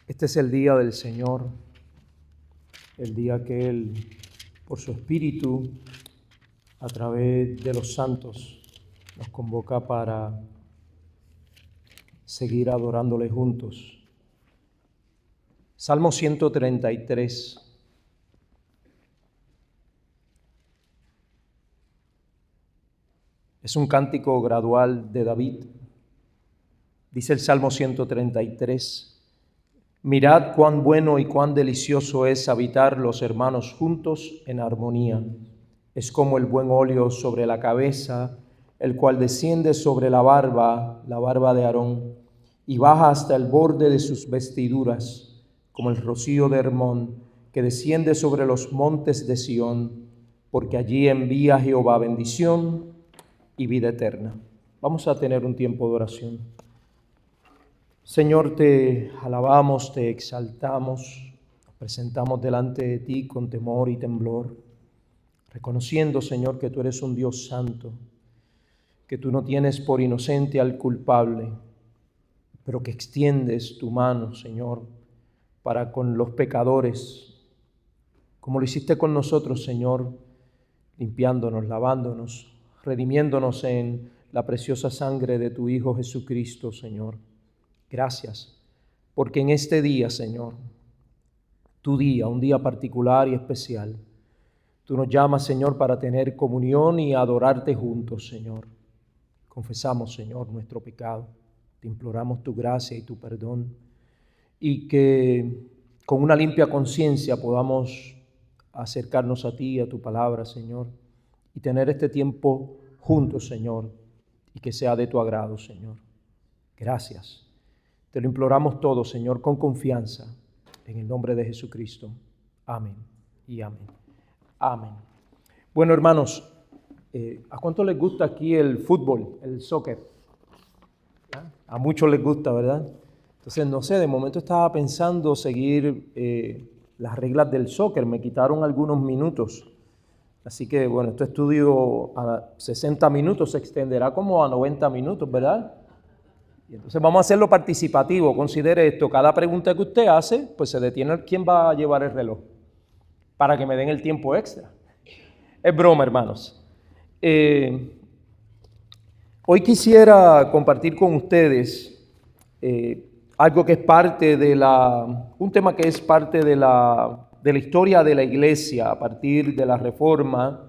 Este es el día del Señor, el día que Él, por su Espíritu, a través de los santos, nos convoca para seguir adorándole juntos. Salmo 133. Es un cántico gradual de David. Dice el Salmo 133. Mirad cuán bueno y cuán delicioso es habitar los hermanos juntos en armonía. Es como el buen óleo sobre la cabeza, el cual desciende sobre la barba de Aarón, y baja hasta el borde de sus vestiduras, como el rocío de Hermón, que desciende sobre los montes de Sión, porque allí envía Jehová bendición y vida eterna. Vamos a tener un tiempo de oración. Señor, te alabamos, te exaltamos, nos presentamos delante de ti con temor y temblor, reconociendo, Señor, que tú eres un Dios santo, que tú no tienes por inocente al culpable, pero que extiendes tu mano, Señor, para con los pecadores, como lo hiciste con nosotros, Señor, limpiándonos, lavándonos, redimiéndonos en la preciosa sangre de tu Hijo Jesucristo, Señor. Gracias, porque en este día, Señor, tu día, un día particular y especial, tú nos llamas, Señor, para tener comunión y adorarte juntos, Señor. Confesamos, Señor, nuestro pecado, te imploramos tu gracia y tu perdón, y que con una limpia conciencia podamos acercarnos a ti, a tu palabra, Señor, y tener este tiempo juntos, Señor, y que sea de tu agrado, Señor. Gracias. Te lo imploramos todo, Señor, con confianza, en el nombre de Jesucristo. Amén y amén. Amén. Bueno, hermanos, ¿a cuánto les gusta aquí el fútbol, el soccer? A muchos les gusta, ¿verdad? Entonces, no sé, de momento estaba pensando seguir las reglas del soccer. Me quitaron algunos minutos. Así que, bueno, este estudio a 60 minutos se extenderá como a 90 minutos, ¿verdad? Y entonces vamos a hacerlo participativo. Considere esto, cada pregunta que usted hace, pues se detiene quién va a llevar el reloj, para que me den el tiempo extra. Es broma, hermanos. Hoy quisiera compartir con ustedes algo que es parte de un tema que es parte de la historia de la iglesia a partir de la Reforma,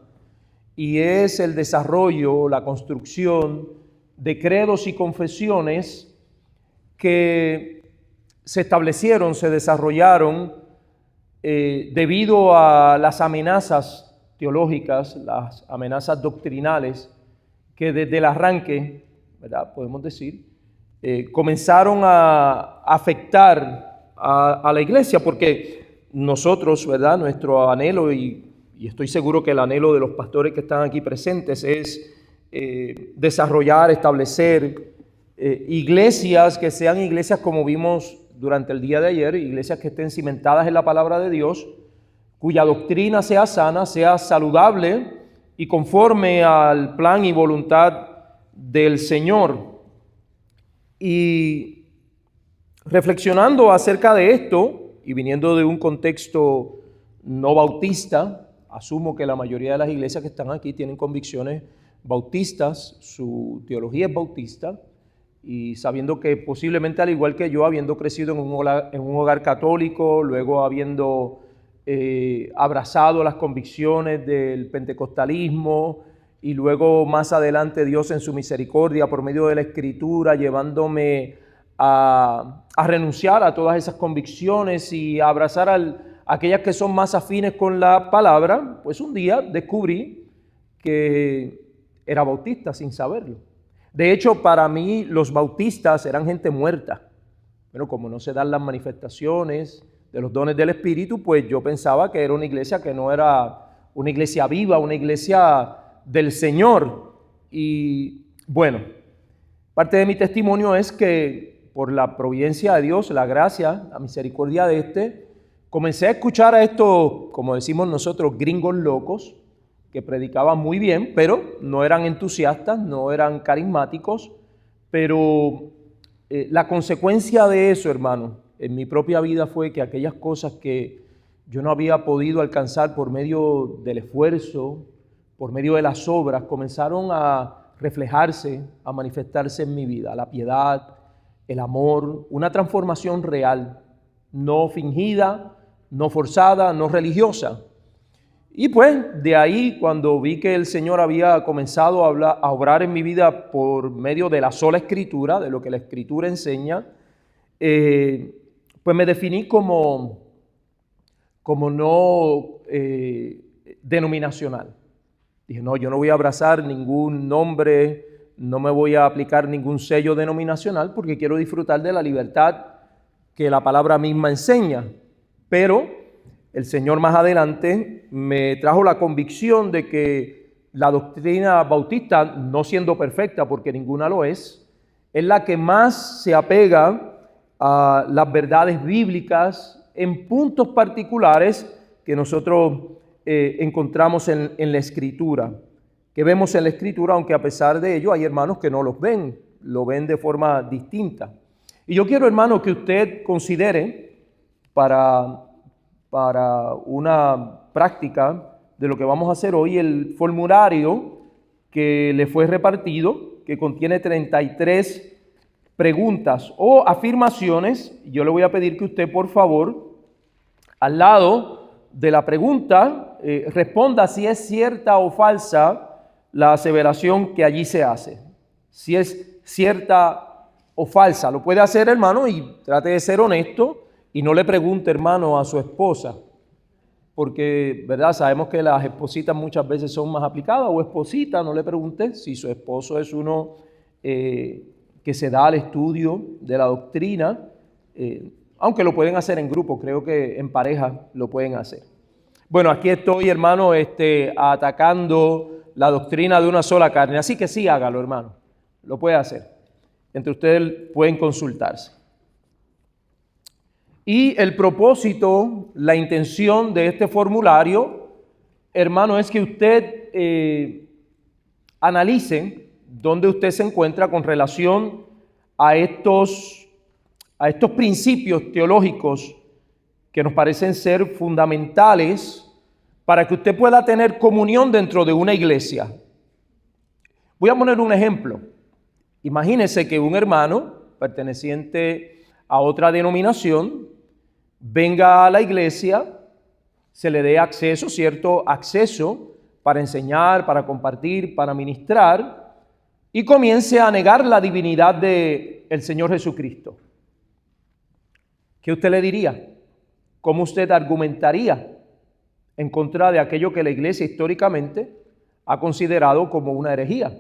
y es el desarrollo, la construcción de credos y confesiones que se establecieron, se desarrollaron debido a las amenazas teológicas, las amenazas doctrinales que desde el arranque, ¿verdad?, podemos decir, comenzaron a afectar a la iglesia, porque nosotros, ¿verdad?, nuestro anhelo, y estoy seguro que el anhelo de los pastores que están aquí presentes es desarrollar, establecer iglesias que sean iglesias como vimos durante el día de ayer, iglesias que estén cimentadas en la palabra de Dios, cuya doctrina sea sana, sea saludable y conforme al plan y voluntad del Señor. Y reflexionando acerca de esto y viniendo de un contexto no bautista, asumo que la mayoría de las iglesias que están aquí tienen convicciones bautistas, su teología es bautista, y sabiendo que posiblemente al igual que yo, habiendo crecido en un hogar católico, luego habiendo abrazado las convicciones del pentecostalismo, y luego más adelante Dios en su misericordia por medio de la Escritura llevándome a renunciar a todas esas convicciones y a abrazar aquellas que son más afines con la palabra, pues un día descubrí que era bautista sin saberlo. De hecho, para mí los bautistas eran gente muerta. Pero como no se dan las manifestaciones de los dones del Espíritu, pues yo pensaba que era una iglesia que no era una iglesia viva, una iglesia del Señor. Y bueno, parte de mi testimonio es que por la providencia de Dios, la gracia, la misericordia de comencé a escuchar a estos, como decimos nosotros, gringos locos, que predicaban muy bien, pero no eran entusiastas, no eran carismáticos, pero la consecuencia de eso, hermano, en mi propia vida fue que aquellas cosas que yo no había podido alcanzar por medio del esfuerzo, por medio de las obras, comenzaron a reflejarse, a manifestarse en mi vida. La piedad, el amor, una transformación real, no fingida, no forzada, no religiosa. Y pues de ahí, cuando vi que el Señor había comenzado a obrar en mi vida por medio de la sola Escritura, de lo que la Escritura enseña, pues me definí como no denominacional. Dije, no, yo no voy a abrazar ningún nombre, no me voy a aplicar ningún sello denominacional porque quiero disfrutar de la libertad que la palabra misma enseña. Pero el Señor más adelante me trajo la convicción de que la doctrina bautista, no siendo perfecta porque ninguna lo es la que más se apega a las verdades bíblicas en puntos particulares que nosotros encontramos en la Escritura, que vemos en la Escritura, aunque a pesar de ello hay hermanos que no los ven, lo ven de forma distinta. Y yo quiero, hermano, que usted considere para una práctica de lo que vamos a hacer hoy el formulario que le fue repartido, que contiene 33 preguntas o afirmaciones. Yo le voy a pedir que usted, por favor, al lado de la pregunta, responda si es cierta o falsa la aseveración que allí se hace. Si es cierta o falsa. Lo puede hacer, hermano, y trate de ser honesto y no le pregunte, hermano, a su esposa, porque, ¿verdad? Sabemos que las espositas muchas veces son más aplicadas, o esposita, no le pregunte si su esposo es uno que se da al estudio de la doctrina, aunque lo pueden hacer en grupo, creo que en pareja lo pueden hacer. Bueno, aquí estoy, hermano, atacando la doctrina de una sola carne, así que sí, hágalo, hermano, lo puede hacer. Entre ustedes pueden consultarse. Y el propósito, la intención de este formulario, hermano, es que usted analice dónde usted se encuentra con relación a estos principios teológicos que nos parecen ser fundamentales para que usted pueda tener comunión dentro de una iglesia. Voy a poner un ejemplo. Imagínese que un hermano perteneciente a otra denominación venga a la iglesia, se le dé acceso, cierto acceso para enseñar, para compartir, para ministrar, y comience a negar la divinidad del Señor Jesucristo. ¿Qué usted le diría? ¿Cómo usted argumentaría en contra de aquello que la iglesia históricamente ha considerado como una herejía?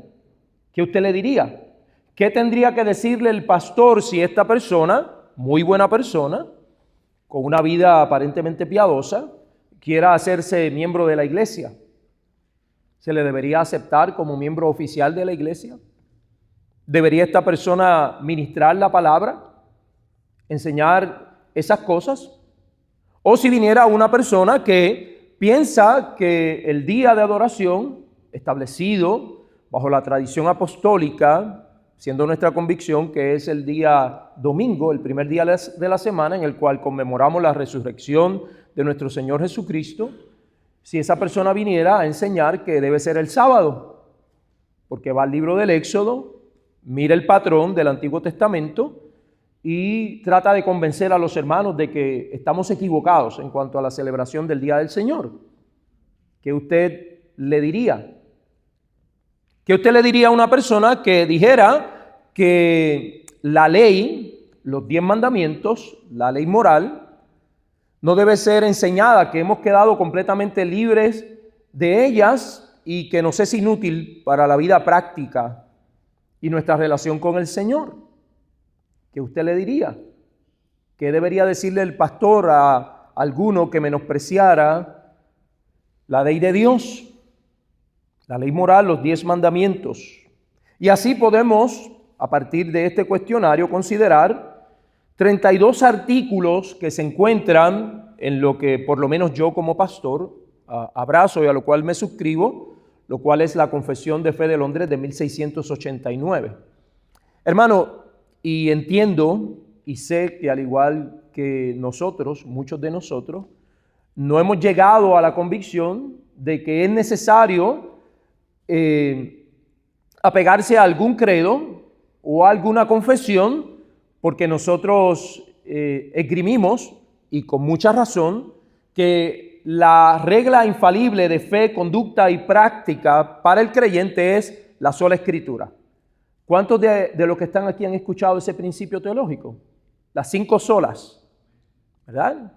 ¿Qué usted le diría? ¿Qué tendría que decirle el pastor si esta persona, muy buena persona, con una vida aparentemente piadosa, quiera hacerse miembro de la iglesia? ¿Se le debería aceptar como miembro oficial de la iglesia? ¿Debería esta persona ministrar la palabra? ¿Enseñar esas cosas? O si viniera una persona que piensa que el día de adoración establecido bajo la tradición apostólica, siendo nuestra convicción que es el día domingo, el primer día de la semana en el cual conmemoramos la resurrección de nuestro Señor Jesucristo, si esa persona viniera a enseñar que debe ser el sábado, porque va al libro del Éxodo, mira el patrón del Antiguo Testamento y trata de convencer a los hermanos de que estamos equivocados en cuanto a la celebración del Día del Señor. ¿Qué usted le diría? ¿Qué usted le diría a una persona que dijera que la ley, los 10 mandamientos, la ley moral, no debe ser enseñada, que hemos quedado completamente libres de ellas y que nos es inútil para la vida práctica y nuestra relación con el Señor? ¿Qué usted le diría? ¿Qué debería decirle el pastor a alguno que menospreciara la ley de Dios? La ley moral, los 10 mandamientos. Y así podemos, a partir de este cuestionario, considerar 32 artículos que se encuentran en lo que por lo menos yo como pastor abrazo y a lo cual me suscribo, lo cual es la Confesión de Fe de Londres de 1689. Hermano, y entiendo y sé que al igual que nosotros, muchos de nosotros, no hemos llegado a la convicción de que es necesario apegarse a algún credo o a alguna confesión, porque nosotros esgrimimos, y con mucha razón, que la regla infalible de fe, conducta y práctica para el creyente es la sola Escritura. ¿Cuántos de los que están aquí han escuchado ese principio teológico? Las 5 solas, ¿verdad?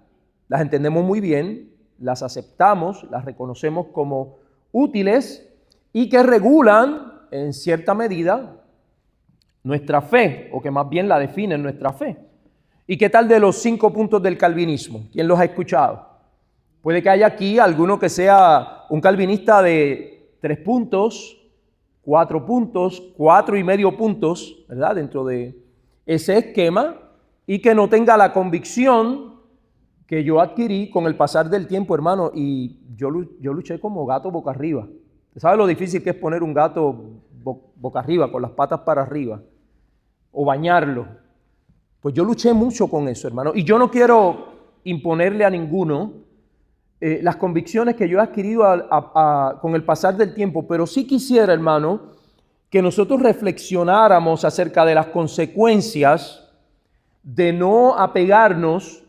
Las entendemos muy bien, las aceptamos, las reconocemos como útiles y que regulan en cierta medida nuestra fe, o que más bien la definen nuestra fe. ¿Y qué tal de los 5 puntos del calvinismo? ¿Quién los ha escuchado? Puede que haya aquí alguno que sea un calvinista de 3 puntos, 4 puntos, 4,5 puntos, ¿verdad? Dentro de ese esquema, y que no tenga la convicción que yo adquirí con el pasar del tiempo, hermano, y yo luché como gato boca arriba. ¿Sabe lo difícil que es poner un gato boca arriba, con las patas para arriba, o bañarlo? Pues yo luché mucho con eso, hermano, y yo no quiero imponerle a ninguno las convicciones que yo he adquirido con el pasar del tiempo, pero sí quisiera, hermano, que nosotros reflexionáramos acerca de las consecuencias de no apegarnos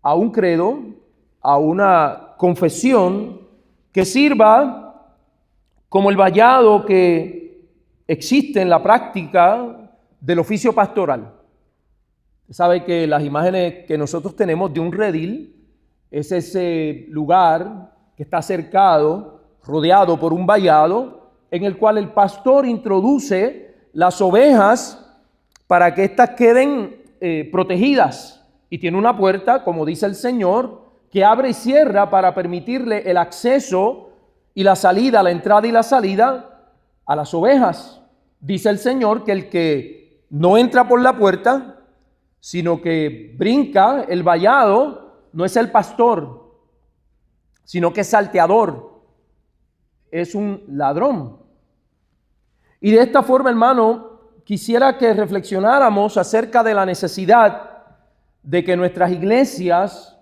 a un credo, a una confesión que sirva como el vallado que existe en la práctica del oficio pastoral. Sabe que las imágenes que nosotros tenemos de un redil es ese lugar que está cercado, rodeado por un vallado, en el cual el pastor introduce las ovejas para que éstas queden protegidas. Y tiene una puerta, como dice el Señor, que abre y cierra para permitirle el acceso y la salida, la entrada y la salida a las ovejas. Dice el Señor que el que no entra por la puerta, sino que brinca el vallado, no es el pastor, sino que es salteador, es un ladrón. Y de esta forma, hermano, quisiera que reflexionáramos acerca de la necesidad de que nuestras iglesias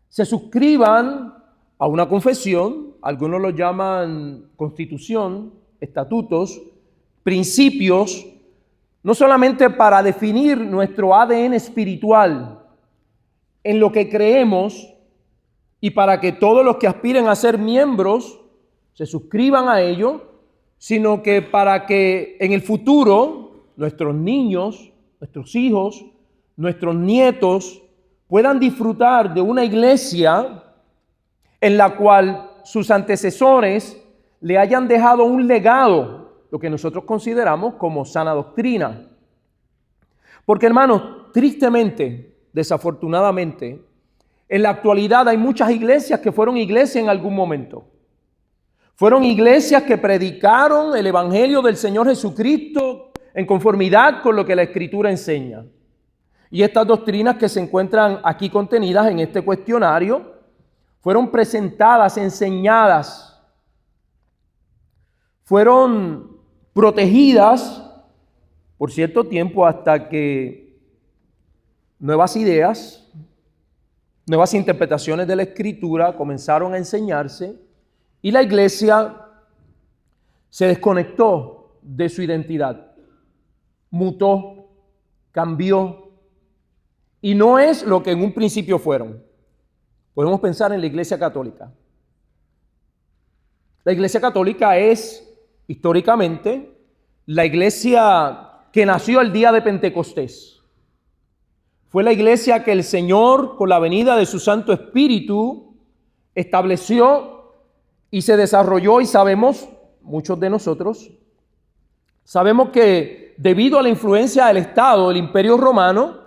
se suscriban a una confesión, algunos lo llaman constitución, estatutos, principios, no solamente para definir nuestro ADN espiritual en lo que creemos y para que todos los que aspiren a ser miembros se suscriban a ello, sino que para que en el futuro nuestros niños, nuestros hijos, nuestros nietos puedan disfrutar de una iglesia en la cual sus antecesores le hayan dejado un legado, lo que nosotros consideramos como sana doctrina. Porque, hermanos, tristemente, desafortunadamente, en la actualidad hay muchas iglesias que fueron iglesias en algún momento. Fueron iglesias que predicaron el evangelio del Señor Jesucristo en conformidad con lo que la Escritura enseña. Y estas doctrinas que se encuentran aquí contenidas en este cuestionario fueron presentadas, enseñadas, fueron protegidas por cierto tiempo hasta que nuevas ideas, nuevas interpretaciones de la Escritura comenzaron a enseñarse y la iglesia se desconectó de su identidad, mutó, cambió y no es lo que en un principio fueron. Podemos pensar en la Iglesia Católica. La Iglesia Católica es históricamente la iglesia que nació el día de Pentecostés. Fue la iglesia que el Señor, con la venida de su Santo Espíritu, estableció y se desarrolló, y sabemos, muchos de nosotros, sabemos que debido a la influencia del Estado, del Imperio Romano,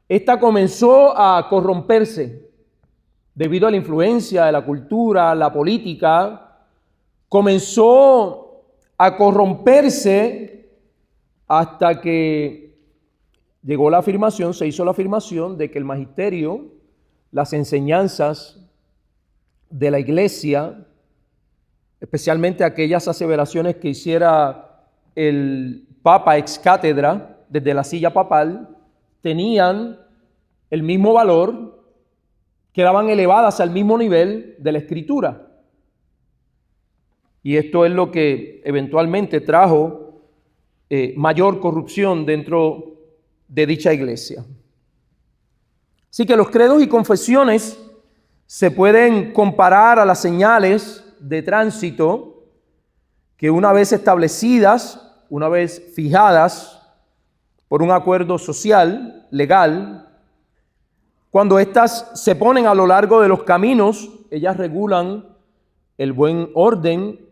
esta comenzó a corromperse. Debido a la influencia de la cultura, la política, comenzó a corromperse hasta que llegó la afirmación, se hizo la afirmación de que el magisterio, las enseñanzas de la iglesia, especialmente aquellas aseveraciones que hiciera el Papa ex cátedra desde la silla papal, tenían el mismo valor, quedaban elevadas al mismo nivel de la Escritura. Y esto es lo que eventualmente trajo mayor corrupción dentro de dicha iglesia. Así que los credos y confesiones se pueden comparar a las señales de tránsito que una vez establecidas, una vez fijadas por un acuerdo social, legal, cuando éstas se ponen a lo largo de los caminos, ellas regulan el buen orden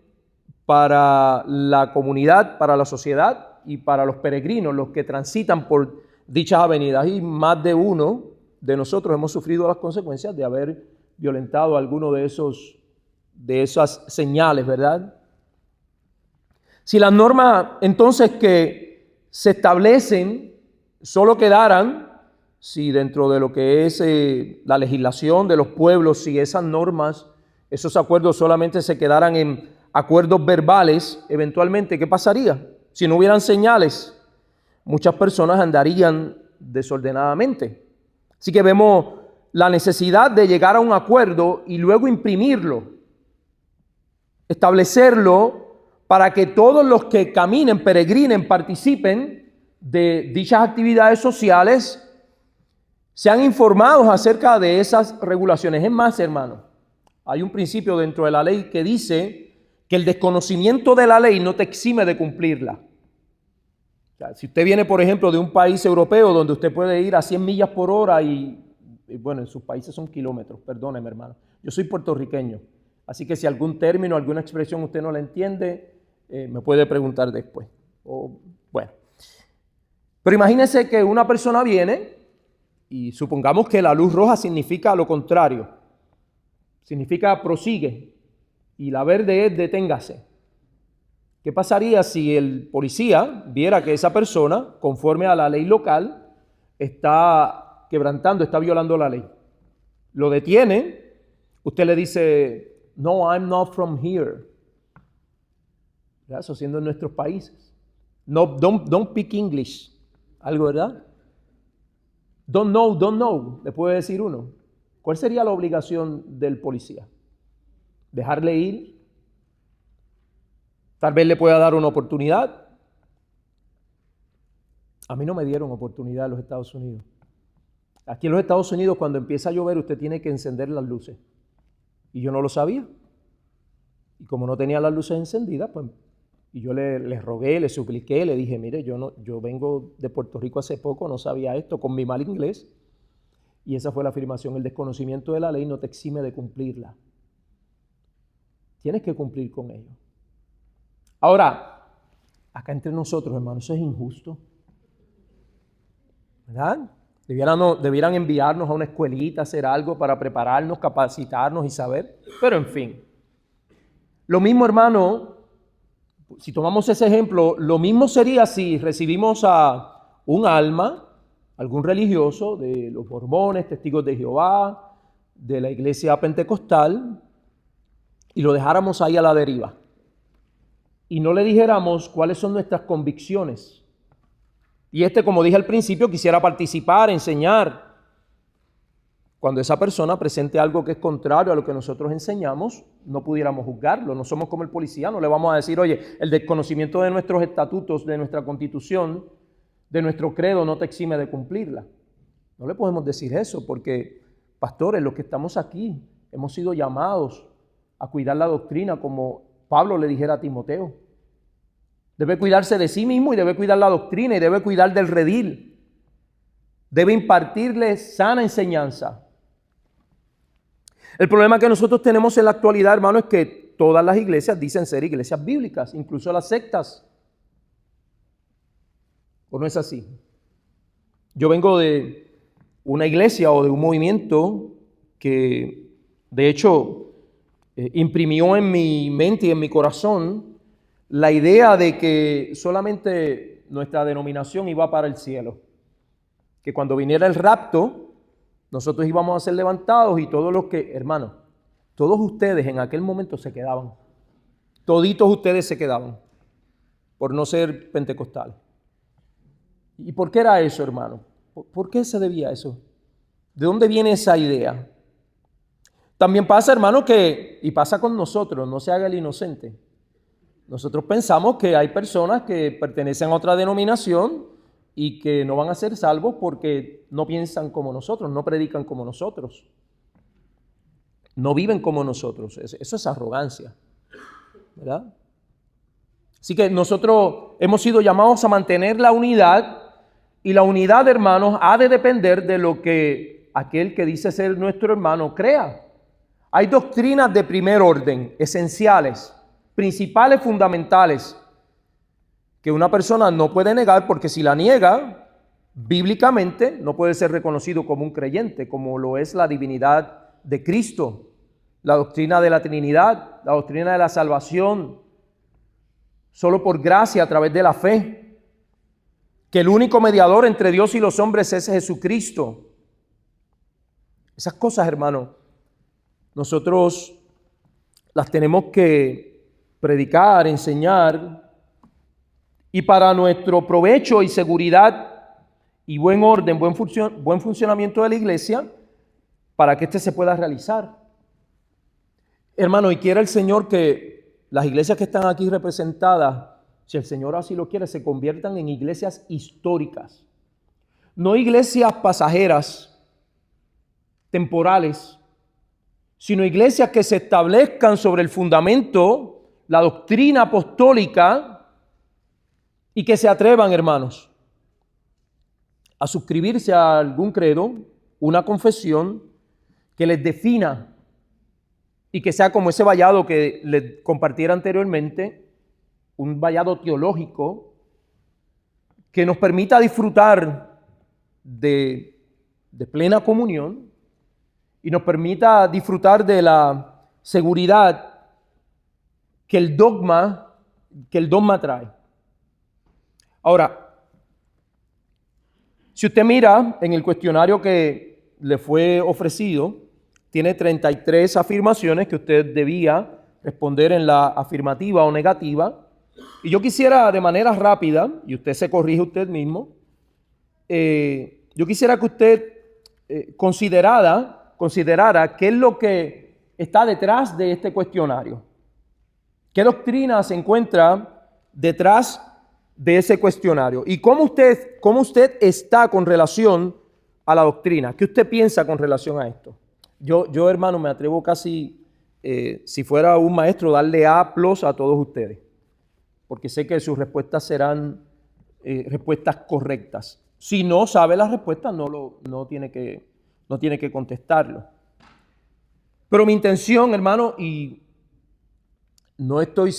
para la comunidad, para la sociedad y para los peregrinos, los que transitan por dichas avenidas. Y más de uno de nosotros hemos sufrido las consecuencias de haber violentado alguno de esas señales, ¿verdad? Si las normas entonces que se establecen solo quedaran, si dentro de lo que es la legislación de los pueblos, si esas normas, esos acuerdos solamente se quedaran en acuerdos verbales, eventualmente, ¿qué pasaría? Si no hubieran señales, muchas personas andarían desordenadamente. Así que vemos la necesidad de llegar a un acuerdo y luego imprimirlo, establecerlo para que todos los que caminen, peregrinen, participen de dichas actividades sociales, sean informados acerca de esas regulaciones. Es más, hermano, hay un principio dentro de la ley que dice que el desconocimiento de la ley no te exime de cumplirla. O sea, si usted viene, por ejemplo, de un país europeo donde usted puede ir a 100 millas por hora y bueno, en sus países son kilómetros, perdóneme, hermano. Yo soy puertorriqueño, así que si algún término, alguna expresión usted no la entiende, me puede preguntar después. Bueno, pero imagínese que una persona viene y supongamos que la luz roja significa lo contrario, significa prosigue, y la verde es deténgase. ¿Qué pasaría si el policía viera que esa persona, conforme a la ley local, está quebrantando, está violando la ley? Lo detiene, usted le dice, no, I'm not from here. Eso siendo en nuestros países. No, don't speak English. Algo, ¿verdad? Don't know, le puede decir uno. ¿Cuál sería la obligación del policía? ¿Dejarle ir? Tal vez le pueda dar una oportunidad. A mí no me dieron oportunidad en los Estados Unidos. Aquí en los Estados Unidos, cuando empieza a llover, usted tiene que encender las luces. Y yo no lo sabía. Y como no tenía las luces encendidas, pues, y yo le rogué, le supliqué, le dije, mire, yo vengo de Puerto Rico hace poco, no sabía esto, con mi mal inglés. Y esa fue la afirmación: el desconocimiento de la ley no te exime de cumplirla. Tienes que cumplir con ello. Ahora, acá entre nosotros, hermanos, eso es injusto, ¿verdad? Debieran enviarnos a una escuelita, hacer algo para prepararnos, capacitarnos y saber. Pero en fin, lo mismo, hermano, si tomamos ese ejemplo, lo mismo sería si recibimos a un alma, algún religioso de los mormones, testigos de Jehová, de la iglesia pentecostal, y lo dejáramos ahí a la deriva. Y no le dijéramos cuáles son nuestras convicciones. Y como dije al principio, quisiera participar, enseñar. Cuando esa persona presente algo que es contrario a lo que nosotros enseñamos, no pudiéramos juzgarlo. No somos como el policía, no le vamos a decir, oye, el desconocimiento de nuestros estatutos, de nuestra constitución, de nuestro credo no te exime de cumplirla. No le podemos decir eso porque, pastores, los que estamos aquí, hemos sido llamados a cuidar la doctrina como Pablo le dijera a Timoteo. Debe cuidarse de sí mismo y debe cuidar la doctrina y debe cuidar del redil. Debe impartirle sana enseñanza. El problema que nosotros tenemos en la actualidad, hermano, es que todas las iglesias dicen ser iglesias bíblicas, incluso las sectas. ¿O no es así? Yo vengo de una iglesia o de un movimiento que, de hecho, imprimió en mi mente y en mi corazón la idea de que solamente nuestra denominación iba para el cielo. Que cuando viniera el rapto, nosotros íbamos a ser levantados y todos los que, hermanos, todos ustedes en aquel momento se quedaban. Toditos ustedes se quedaban por no ser pentecostal. ¿Y por qué era eso, hermano? ¿Por qué se debía a eso? ¿De dónde viene esa idea? También pasa, hermano, y pasa con nosotros, no se haga el inocente. Nosotros pensamos que hay personas que pertenecen a otra denominación y que no van a ser salvos porque no piensan como nosotros, no predican como nosotros, no viven como nosotros. Eso es arrogancia, ¿verdad? Así que nosotros hemos sido llamados a mantener la unidad, y la unidad, hermanos, ha de depender de lo que aquel que dice ser nuestro hermano crea. Hay doctrinas de primer orden, esenciales, principales, fundamentales, que una persona no puede negar, porque si la niega, bíblicamente no puede ser reconocido como un creyente, como lo es la divinidad de Cristo, la doctrina de la Trinidad, la doctrina de la salvación, solo por gracia a través de la fe, que el único mediador entre Dios y los hombres es Jesucristo. Esas cosas, hermano, nosotros las tenemos que predicar, enseñar, y para nuestro provecho y seguridad y buen orden, buen funcionamiento de la iglesia, para que éste se pueda realizar. Hermano, y quiera el Señor que las iglesias que están aquí representadas, si el Señor así lo quiere, se conviertan en iglesias históricas, no iglesias pasajeras, temporales, sino iglesias que se establezcan sobre el fundamento, la doctrina apostólica, y que se atrevan, hermanos, a suscribirse a algún credo, una confesión que les defina, y que sea como ese vallado que les compartiera anteriormente, un vallado teológico que nos permita disfrutar de plena comunión y nos permita disfrutar de la seguridad que el dogma trae. Ahora, si usted mira en el cuestionario que le fue ofrecido, tiene 33 afirmaciones que usted debía responder en la afirmativa o negativa. Y yo quisiera de manera rápida, y usted se corrige usted mismo, yo quisiera que usted considerara qué es lo que está detrás de este cuestionario. ¿Qué doctrina se encuentra detrás de ese cuestionario? ¿Y cómo usted está con relación a la doctrina? ¿Qué usted piensa con relación a esto? Yo hermano, me atrevo casi, si fuera un maestro, darle A+ a todos ustedes, porque sé que sus respuestas serán respuestas correctas. Si no sabe la respuesta, no tiene que contestarlo. Pero mi intención, hermano, y no estoy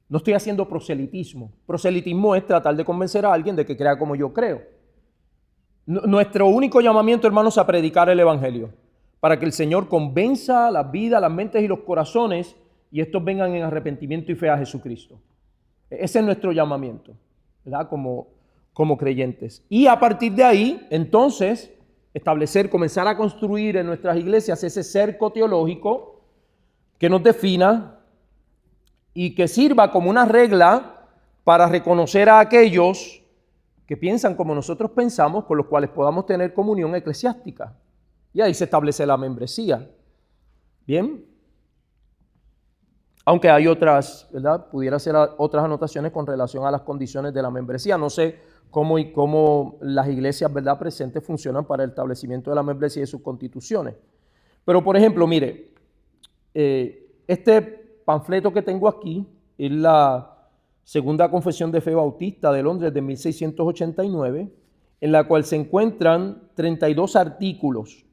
no estoy haciendo proselitismo. Proselitismo es tratar de convencer a alguien de que crea como yo creo. Nuestro único llamamiento, hermanos, es a predicar el evangelio, para que el Señor convenza las vidas, las mentes y los corazones, y estos vengan en arrepentimiento y fe a Jesucristo. Ese es nuestro llamamiento, ¿verdad? Como creyentes. Y a partir de ahí, entonces, comenzar a construir en nuestras iglesias ese cerco teológico que nos defina y que sirva como una regla para reconocer a aquellos que piensan como nosotros pensamos, con los cuales podamos tener comunión eclesiástica. Y ahí se establece la membresía. Bien. Aunque hay otras, ¿verdad? Pudiera ser otras anotaciones con relación a las condiciones de la membresía. No sé cómo las iglesias, ¿verdad?, presentes funcionan para el establecimiento de la membresía y sus constituciones. Pero, por ejemplo, mire, este panfleto que tengo aquí es la Segunda Confesión de Fe Bautista de Londres de 1689, en la cual se encuentran 32 artículos,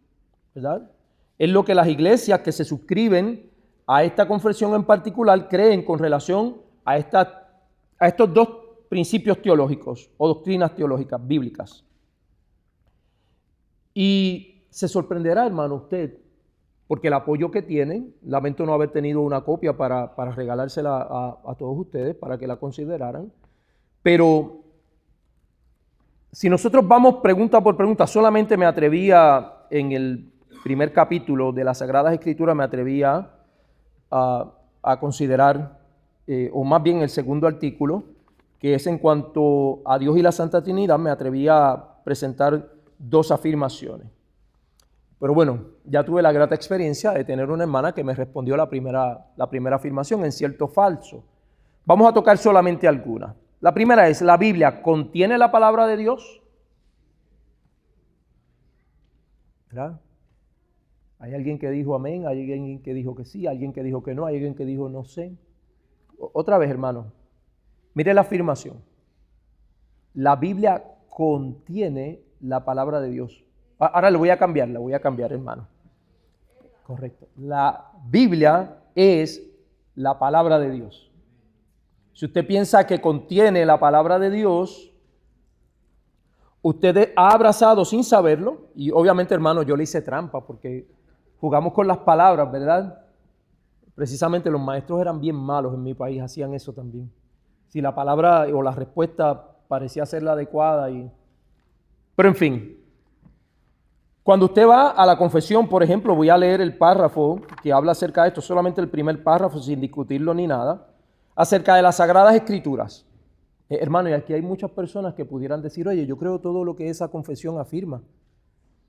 ¿verdad? Es lo que las iglesias que se suscriben a esta confesión en particular creen con relación a estos dos principios teológicos o doctrinas teológicas bíblicas. Y se sorprenderá, hermano, usted, porque el apoyo que tienen, lamento no haber tenido una copia para regalársela a todos ustedes para que la consideraran, pero si nosotros vamos pregunta por pregunta, solamente me atrevía en el primer capítulo de las Sagradas Escrituras, me atrevía a considerar, o más bien el segundo artículo, que es en cuanto a Dios y la Santa Trinidad, me atreví a presentar dos afirmaciones. Pero bueno, ya tuve la grata experiencia de tener una hermana que me respondió la primera afirmación en cierto falso. Vamos a tocar solamente algunas. La primera es, ¿la Biblia contiene la palabra de Dios? ¿Verdad? Hay alguien que dijo amén, hay alguien que dijo que sí, alguien que dijo que no, hay alguien que dijo no sé. Otra vez, hermano, mire la afirmación. La Biblia contiene la palabra de Dios. Ahora la voy a cambiar, hermano. Correcto. La Biblia es la palabra de Dios. Si usted piensa que contiene la palabra de Dios, usted ha abrazado sin saberlo, y obviamente, hermano, yo le hice trampa porque jugamos con las palabras, ¿verdad? Precisamente los maestros eran bien malos en mi país, hacían eso también. Si la palabra o la respuesta parecía ser la adecuada. Pero en fin, cuando usted va a la confesión, por ejemplo, voy a leer el párrafo que habla acerca de esto, solamente el primer párrafo sin discutirlo ni nada, acerca de las Sagradas Escrituras. Hermano, y aquí hay muchas personas que pudieran decir, oye, yo creo todo lo que esa confesión afirma.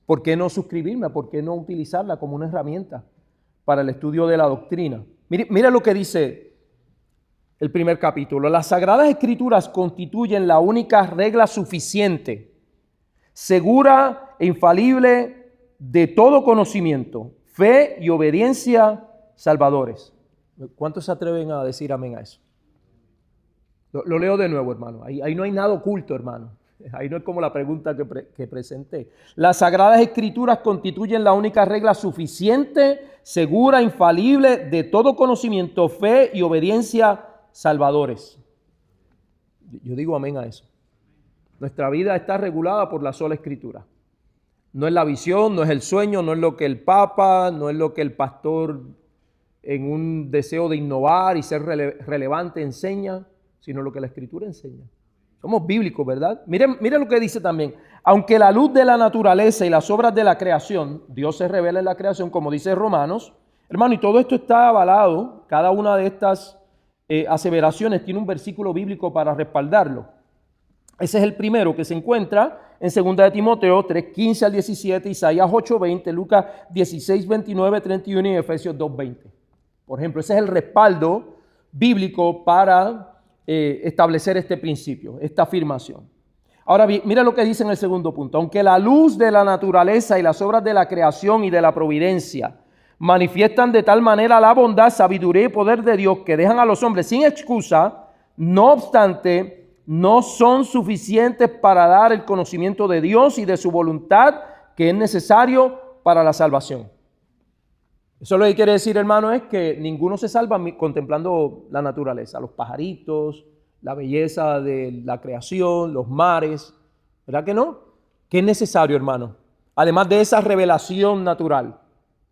¿Por qué no suscribirme? ¿Por qué no utilizarla como una herramienta para el estudio de la doctrina? Mire lo que dice el primer capítulo. Las Sagradas Escrituras constituyen la única regla suficiente, segura e infalible de todo conocimiento, fe y obediencia salvadores. ¿Cuántos se atreven a decir amén a eso? Lo leo de nuevo, hermano. Ahí no hay nada oculto, hermano. Ahí no es como la pregunta que presenté. Las Sagradas Escrituras constituyen la única regla suficiente, segura, infalible de todo conocimiento, fe y obediencia salvadores. Yo digo amén a eso. Nuestra vida está regulada por la sola Escritura. No es la visión, no es el sueño, no es lo que el Papa, no es lo que el pastor en un deseo de innovar y ser relevante enseña, sino lo que la Escritura enseña. Somos bíblicos, ¿verdad? Miren lo que dice también. Aunque la luz de la naturaleza y las obras de la creación, Dios se revela en la creación, como dice Romanos, hermano, y todo esto está avalado, cada una de estas aseveraciones tiene un versículo bíblico para respaldarlo. Ese es el primero que se encuentra en 2 de Timoteo 3, 15 al 17, Isaías 8, 20, Lucas 16, 29, 31 y Efesios 2, 20. Por ejemplo, ese es el respaldo bíblico para establecer este principio, esta afirmación. Ahora bien, mira lo que dice en el segundo punto. Aunque la luz de la naturaleza y las obras de la creación y de la providencia manifiestan de tal manera la bondad, sabiduría y poder de Dios que dejan a los hombres sin excusa, no obstante, no son suficientes para dar el conocimiento de Dios y de su voluntad que es necesario para la salvación. Eso lo que quiere decir, hermano, es que ninguno se salva contemplando la naturaleza, los pajaritos, la belleza de la creación, los mares, ¿verdad que no? ¿Qué es necesario, hermano? Además de esa revelación natural,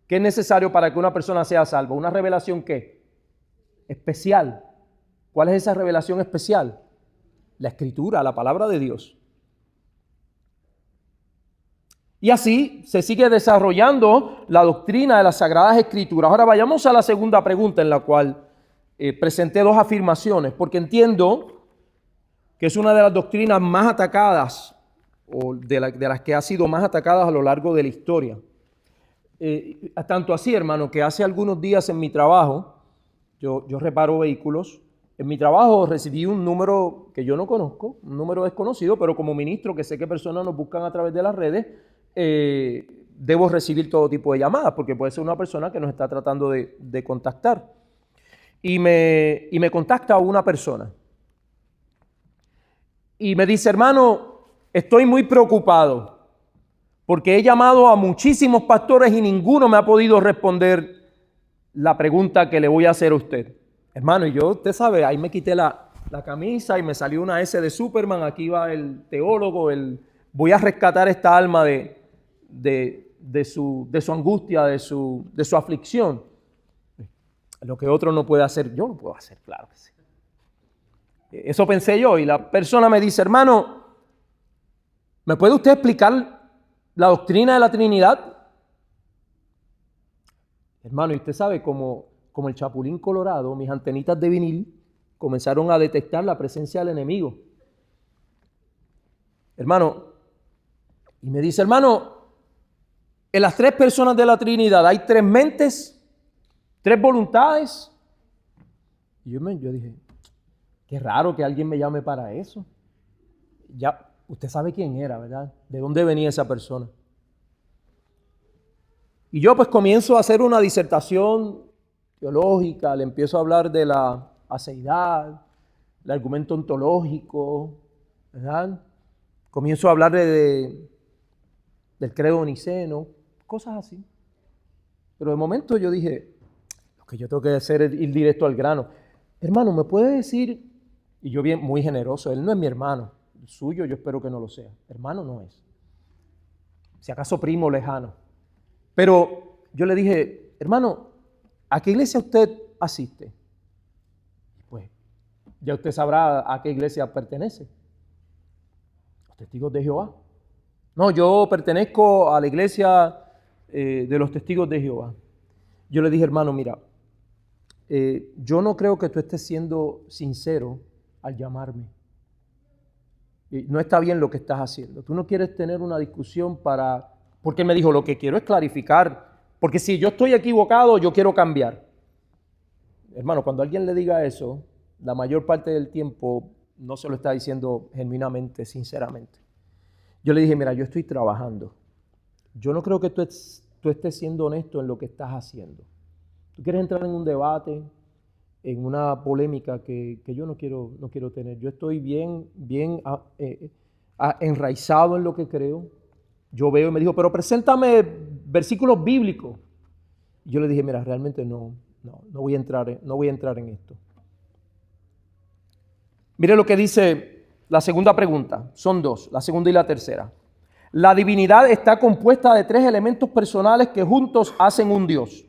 ¿qué es necesario para que una persona sea salva? ¿Una revelación qué? Especial. ¿Cuál es esa revelación especial? La Escritura, la palabra de Dios. Y así se sigue desarrollando la doctrina de las Sagradas Escrituras. Ahora vayamos a la segunda pregunta en la cual presenté dos afirmaciones, porque entiendo que es una de las doctrinas más atacadas, o de las que ha sido más atacadas a lo largo de la historia. Tanto así, hermano, que hace algunos días en mi trabajo, yo reparo vehículos. En mi trabajo recibí un número que yo no conozco, un número desconocido, pero como ministro que sé que personas nos buscan a través de las redes, debo recibir todo tipo de llamadas, porque puede ser una persona que nos está tratando de contactar. Y me contacta una persona. Y me dice, hermano, estoy muy preocupado, porque he llamado a muchísimos pastores y ninguno me ha podido responder la pregunta que le voy a hacer a usted. Hermano, y yo, usted sabe, ahí me quité la camisa y me salió una S de Superman, aquí va el teólogo, voy a rescatar esta alma de su angustia, de su aflicción. Lo que otro no puede hacer, yo lo puedo hacer, claro que sí. Eso pensé yo, y la persona me dice, hermano, ¿me puede usted explicar la doctrina de la Trinidad? Hermano, y usted sabe, como el Chapulín Colorado, mis antenitas de vinil comenzaron a detectar la presencia del enemigo. Hermano, y me dice, hermano, en las tres personas de la Trinidad hay tres mentes, tres voluntades. Y yo dije, qué raro que alguien me llame para eso. Ya, usted sabe quién era, ¿verdad? ¿De dónde venía esa persona? Y yo pues comienzo a hacer una disertación teológica, le empiezo a hablar de la aceidad, el argumento ontológico, ¿verdad? Comienzo a hablar del credo niceno, cosas así. Pero de momento yo dije, lo que yo tengo que hacer es ir directo al grano. Hermano, ¿me puede decir? Y yo bien, muy generoso, él no es mi hermano, el suyo yo espero que no lo sea. Hermano no es. Si acaso primo lejano. Pero yo le dije, hermano, ¿a qué iglesia usted asiste? Pues ya usted sabrá a qué iglesia pertenece. Los Testigos de Jehová. No, yo pertenezco a la iglesia de los Testigos de Jehová. Yo le dije, hermano, mira, yo no creo que tú estés siendo sincero al llamarme. No está bien lo que estás haciendo. Tú no quieres tener una discusión porque él me dijo, lo que quiero es clarificar, porque si yo estoy equivocado, yo quiero cambiar. Hermano, cuando alguien le diga eso, la mayor parte del tiempo no se lo está diciendo genuinamente, sinceramente. Yo le dije, mira, yo estoy trabajando. Yo no creo que tú estés siendo honesto en lo que estás haciendo. Tú quieres entrar en un debate, en una polémica que yo no quiero tener. Yo estoy bien enraizado en lo que creo. Yo veo y me dijo, pero preséntame versículos bíblicos. Y yo le dije, mira, realmente no voy a entrar en esto. Mire lo que dice la segunda pregunta. Son dos, la segunda y la tercera. La divinidad está compuesta de tres elementos personales que juntos hacen un Dios.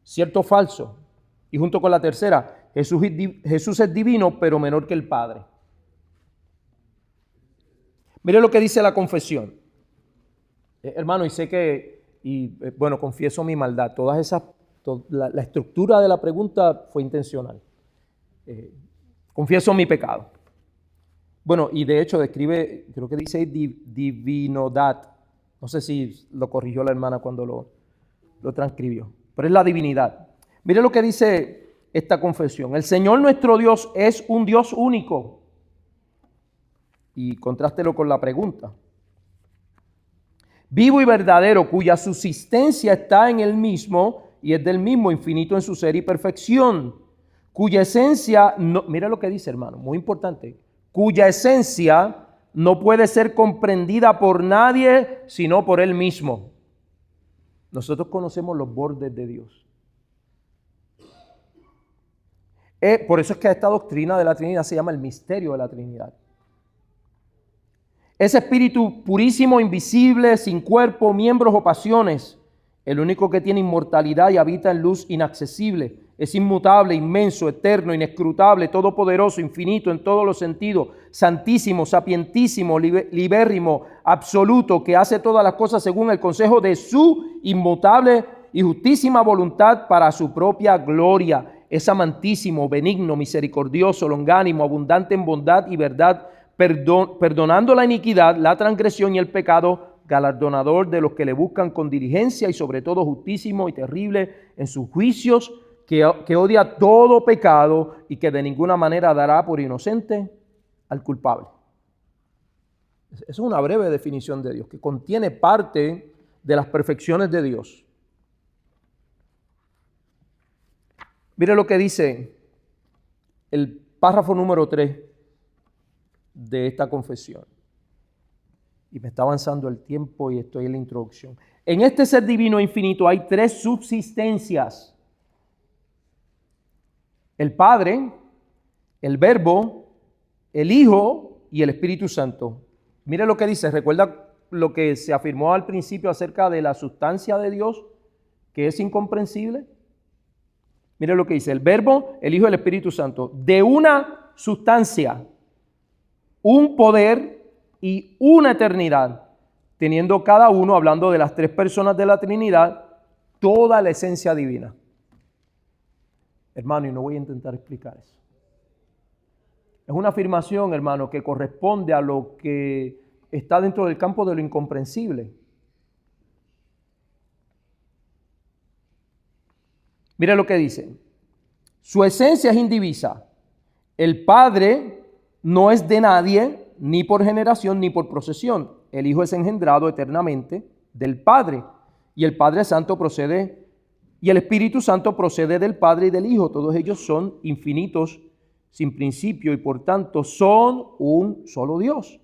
¿Cierto o falso? Y junto con la tercera, Jesús es divino, pero menor que el Padre. Mire lo que dice la confesión. Hermano, y sé que, confieso mi maldad. La estructura de la pregunta fue intencional. Confieso mi pecado. Bueno, y de hecho describe, creo que dice divinidad. No sé si lo corrigió la hermana cuando lo transcribió. Pero es la divinidad. Mire lo que dice esta confesión. El Señor nuestro Dios es un Dios único. Y contrástelo con la pregunta. Vivo y verdadero, cuya subsistencia está en Él mismo y es del mismo, infinito en su ser y perfección. Cuya esencia, mira lo que dice, hermano, muy importante. Cuya esencia no puede ser comprendida por nadie sino por Él mismo. Nosotros conocemos los bordes de Dios. Por eso es que esta doctrina de la Trinidad se llama el misterio de la Trinidad. Ese espíritu purísimo, invisible, sin cuerpo, miembros o pasiones, el único que tiene inmortalidad y habita en luz inaccesible, es inmutable, inmenso, eterno, inescrutable, todopoderoso, infinito en todos los sentidos, santísimo, sapientísimo, libérrimo, absoluto, que hace todas las cosas según el consejo de su inmutable y justísima voluntad para su propia gloria. Es amantísimo, benigno, misericordioso, longánimo, abundante en bondad y verdad, perdonando la iniquidad, la transgresión y el pecado, galardonador de los que le buscan con diligencia y sobre todo justísimo y terrible en sus juicios, que odia todo pecado y que de ninguna manera dará por inocente al culpable. Esa es una breve definición de Dios que contiene parte de las perfecciones de Dios. Mire lo que dice el párrafo número 3 de esta confesión. Y me está avanzando el tiempo y estoy en la introducción. En este ser divino e infinito hay tres subsistencias. El Padre, el Verbo, el Hijo y el Espíritu Santo. Mire lo que dice. ¿Recuerda lo que se afirmó al principio acerca de la sustancia de Dios, que es incomprensible? Mire lo que dice. El Verbo, el Hijo y el Espíritu Santo. De una sustancia, un poder y una eternidad, teniendo cada uno, hablando de las tres personas de la Trinidad, toda la esencia divina. Hermano, y no voy a intentar explicar eso. Es una afirmación, hermano, que corresponde a lo que está dentro del campo de lo incomprensible. Mire lo que dice. Su esencia es indivisa. El Padre no es de nadie, ni por generación, ni por procesión. El Hijo es engendrado eternamente del Padre. Y el Padre Santo procede, y el Espíritu Santo procede del Padre y del Hijo. Todos ellos son infinitos, sin principio, y por tanto son un solo Dios.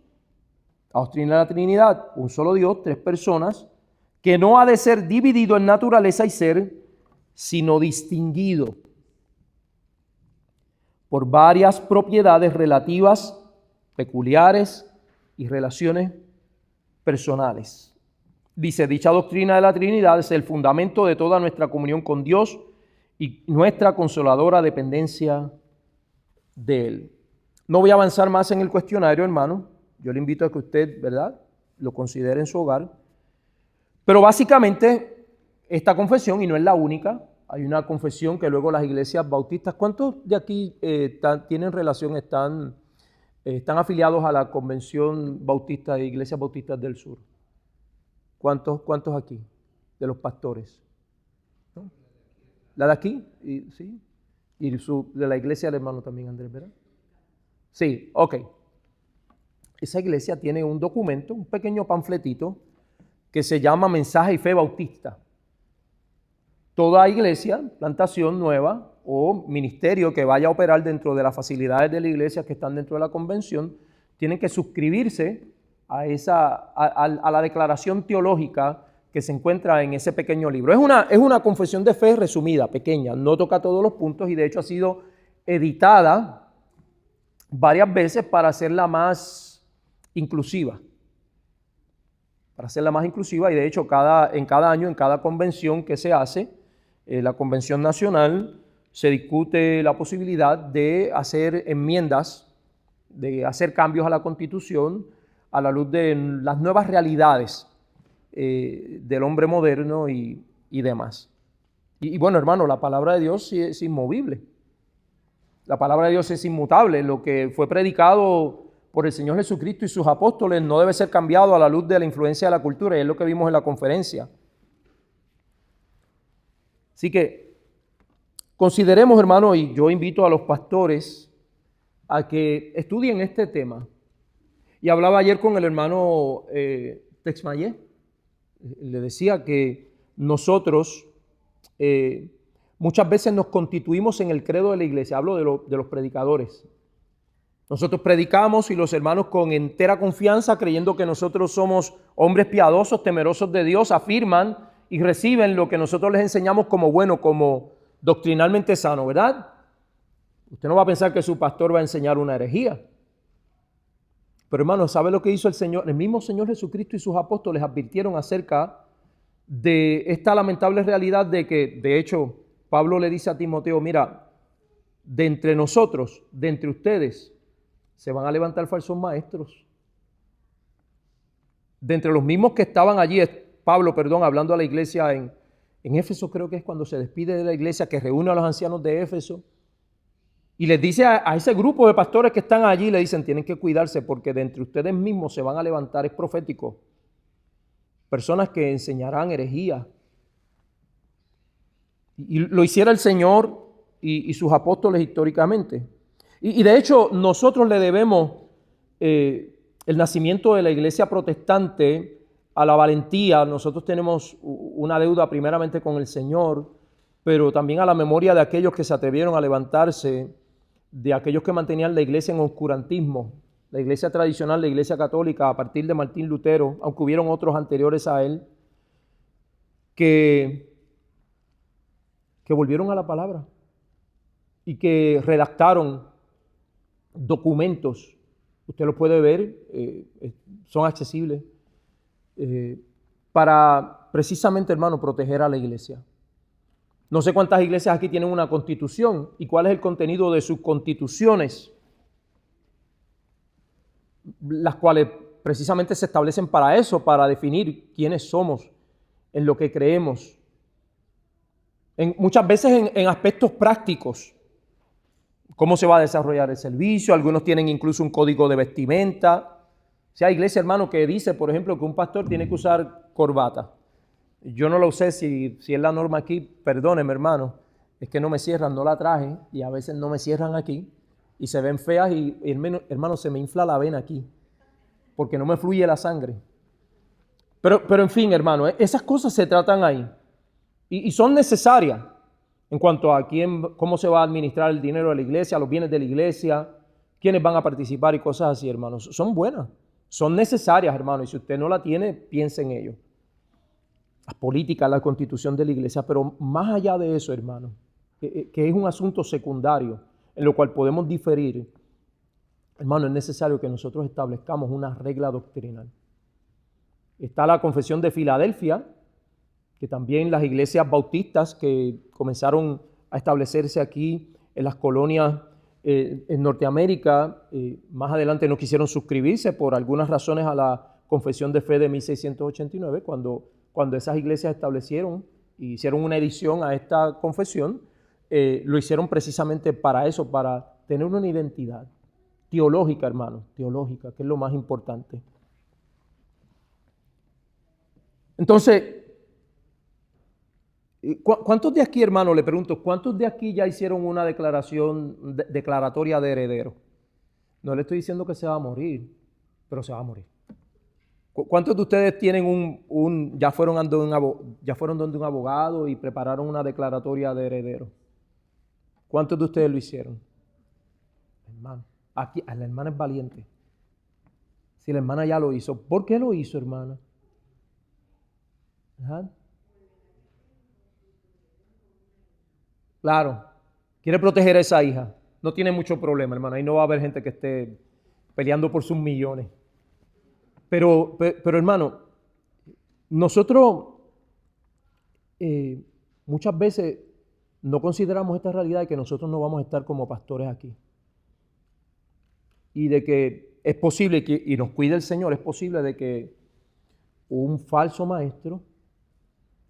La doctrina de la Trinidad, un solo Dios, tres personas, que no ha de ser dividido en naturaleza y ser, sino distinguido por varias propiedades relativas, peculiares y relaciones personales. Dice, dicha doctrina de la Trinidad es el fundamento de toda nuestra comunión con Dios y nuestra consoladora dependencia de Él. No voy a avanzar más en el cuestionario, hermano. Yo le invito a que usted, ¿verdad?, lo considere en su hogar. Pero básicamente, esta confesión, y no es la única, hay una confesión que luego las iglesias bautistas, ¿cuántos de aquí tienen relación, están afiliados a la Convención Bautista de Iglesias Bautistas del Sur? ¿Cuántos aquí? De los pastores. ¿No? ¿La de aquí? ¿Sí? Y de la iglesia del hermano también, Andrés, ¿verdad? Sí, ok. Esa iglesia tiene un documento, un pequeño panfletito, que se llama Mensaje y Fe Bautista. Toda iglesia, plantación nueva o ministerio que vaya a operar dentro de las facilidades de la iglesia que están dentro de la convención, tienen que suscribirse a la declaración teológica que se encuentra en ese pequeño libro. Es una confesión de fe resumida, pequeña, no toca todos los puntos y de hecho ha sido editada varias veces para hacerla más inclusiva. Y de hecho en cada año, en cada convención que se hace, la convención nacional, se discute la posibilidad de hacer enmiendas, de hacer cambios a la Constitución a la luz de las nuevas realidades del hombre moderno y demás. Y bueno, hermano, la palabra de Dios sí es inmovible. La palabra de Dios es inmutable. Lo que fue predicado por el Señor Jesucristo y sus apóstoles no debe ser cambiado a la luz de la influencia de la cultura, y es lo que vimos en la conferencia. Así que consideremos, hermano, y yo invito a los pastores a que estudien este tema. Y hablaba ayer con el hermano Texmayé, le decía que nosotros muchas veces nos constituimos en el credo de la iglesia, hablo de los predicadores. Nosotros predicamos y los hermanos con entera confianza, creyendo que nosotros somos hombres piadosos, temerosos de Dios, afirman y reciben lo que nosotros les enseñamos como bueno, como doctrinalmente sano, ¿verdad? Usted no va a pensar que su pastor va a enseñar una herejía. Pero hermano, ¿sabe lo que hizo el Señor? El mismo Señor Jesucristo y sus apóstoles advirtieron acerca de esta lamentable realidad de que, de hecho, Pablo le dice a Timoteo, mira, de entre nosotros, de entre ustedes, se van a levantar falsos maestros. De entre los mismos que estaban allí, Pablo, hablando a la iglesia en Éfeso, creo que es cuando se despide de la iglesia, que reúne a los ancianos de Éfeso, y les dice a ese grupo de pastores que están allí, le dicen, tienen que cuidarse porque de entre ustedes mismos se van a levantar, es profético, personas que enseñarán herejía. Y lo hiciera el Señor y sus apóstoles históricamente. Y de hecho, nosotros le debemos el nacimiento de la iglesia protestante a la valentía. Nosotros tenemos una deuda primeramente con el Señor, pero también a la memoria de aquellos que se atrevieron a levantarse, de aquellos que mantenían la iglesia en oscurantismo, la iglesia tradicional, la iglesia católica, a partir de Martín Lutero, aunque hubieron otros anteriores a él, que volvieron a la palabra y que redactaron documentos. Usted los puede ver, son accesibles, para precisamente, hermano, proteger a la iglesia. No sé cuántas iglesias aquí tienen una constitución y cuál es el contenido de sus constituciones, las cuales precisamente se establecen para eso, para definir quiénes somos, en lo que creemos. Muchas veces en aspectos prácticos. ¿Cómo se va a desarrollar el servicio? Algunos tienen incluso un código de vestimenta. Si hay iglesia, hermano, que dice, por ejemplo, que un pastor tiene que usar corbata. Yo no lo sé si es la norma aquí, perdóneme, hermano, es que no me cierran, no la traje y a veces no me cierran aquí y se ven feas y hermano, se me infla la vena aquí porque no me fluye la sangre. Pero en fin, hermano, esas cosas se tratan ahí y son necesarias en cuanto a cómo se va a administrar el dinero de la iglesia, los bienes de la iglesia, quiénes van a participar y cosas así, hermanos. Son buenas, son necesarias, hermano, y si usted no la tiene, piense en ello. Las políticas, la constitución de la iglesia, pero más allá de eso, hermano, que es un asunto secundario en lo cual podemos diferir, hermano, es necesario que nosotros establezcamos una regla doctrinal. Está la Confesión de Filadelfia, que también las iglesias bautistas que comenzaron a establecerse aquí en las colonias en Norteamérica, más adelante no quisieron suscribirse por algunas razones a la Confesión de Fe de 1689, cuando esas iglesias establecieron y hicieron una edición a esta confesión, lo hicieron precisamente para eso, para tener una identidad teológica, hermano, teológica, que es lo más importante. Entonces, ¿cuántos de aquí, hermano, le pregunto, cuántos de aquí ya hicieron una declaratoria de heredero? No le estoy diciendo que se va a morir, pero se va a morir. ¿Cuántos de ustedes tienen ya fueron donde un abogado y prepararon una declaratoria de heredero? ¿Cuántos de ustedes lo hicieron? Hermano, aquí la hermana es valiente. Si la hermana ya lo hizo, ¿por qué lo hizo, hermana? ¿Ajá? Claro, quiere proteger a esa hija. No tiene mucho problema, hermano. Ahí no va a haber gente que esté peleando por sus millones. Pero hermano, nosotros muchas veces no consideramos esta realidad de que nosotros no vamos a estar como pastores aquí. Y de que es posible, y nos cuide el Señor, es posible de que un falso maestro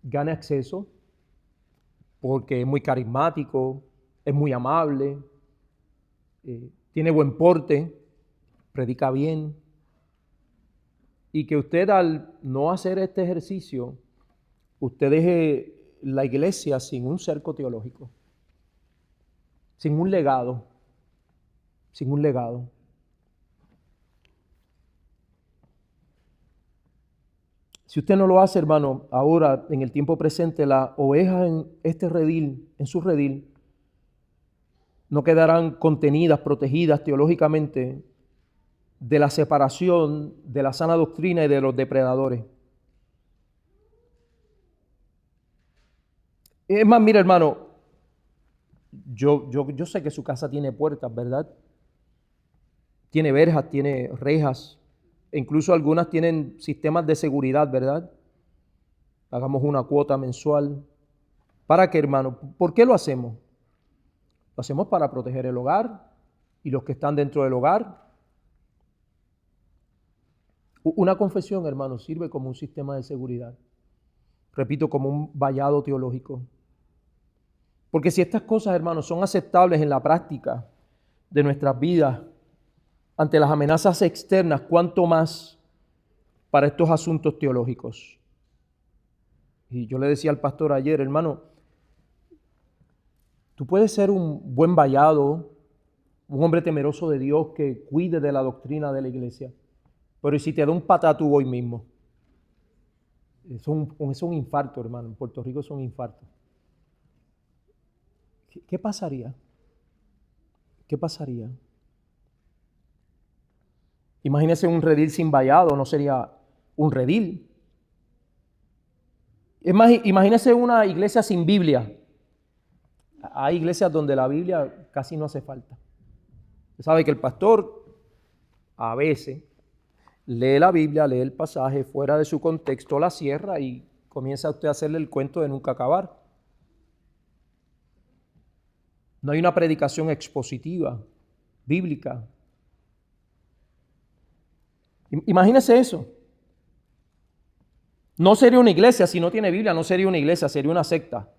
gane acceso porque es muy carismático, es muy amable, tiene buen porte, predica bien. Y que usted al no hacer este ejercicio, usted deje la iglesia sin un cerco teológico, sin un legado, sin un legado. Si usted no lo hace, hermano, ahora en el tiempo presente, las ovejas en este redil, en su redil, no quedarán contenidas, protegidas teológicamente de la separación, de la sana doctrina y de los depredadores. Es más, mira, hermano, yo sé que su casa tiene puertas, ¿verdad? Tiene verjas, tiene rejas, e incluso algunas tienen sistemas de seguridad, ¿verdad? Hagamos una cuota mensual. ¿Para qué, hermano? ¿Por qué lo hacemos? Lo hacemos para proteger el hogar y los que están dentro del hogar. Una confesión, hermano, sirve como un sistema de seguridad. Repito, como un vallado teológico. Porque si estas cosas, hermanos, son aceptables en la práctica de nuestras vidas ante las amenazas externas, ¿cuánto más para estos asuntos teológicos? Y yo le decía al pastor ayer, hermano, tú puedes ser un buen vallado, un hombre temeroso de Dios que cuide de la doctrina de la iglesia, pero ¿y si te da un patatú hoy mismo? Eso es un infarto, hermano. En Puerto Rico es un infarto. ¿Qué pasaría? ¿Qué pasaría? Imagínese un redil sin vallado, no sería un redil. Es más, imagínese una iglesia sin Biblia. Hay iglesias donde la Biblia casi no hace falta. Usted sabe que el pastor a veces lee la Biblia, lee el pasaje fuera de su contexto, la cierra y comienza usted a hacerle el cuento de nunca acabar. No hay una predicación expositiva, bíblica. Imagínese eso. No sería una iglesia, si no tiene Biblia, no sería una iglesia, sería una secta.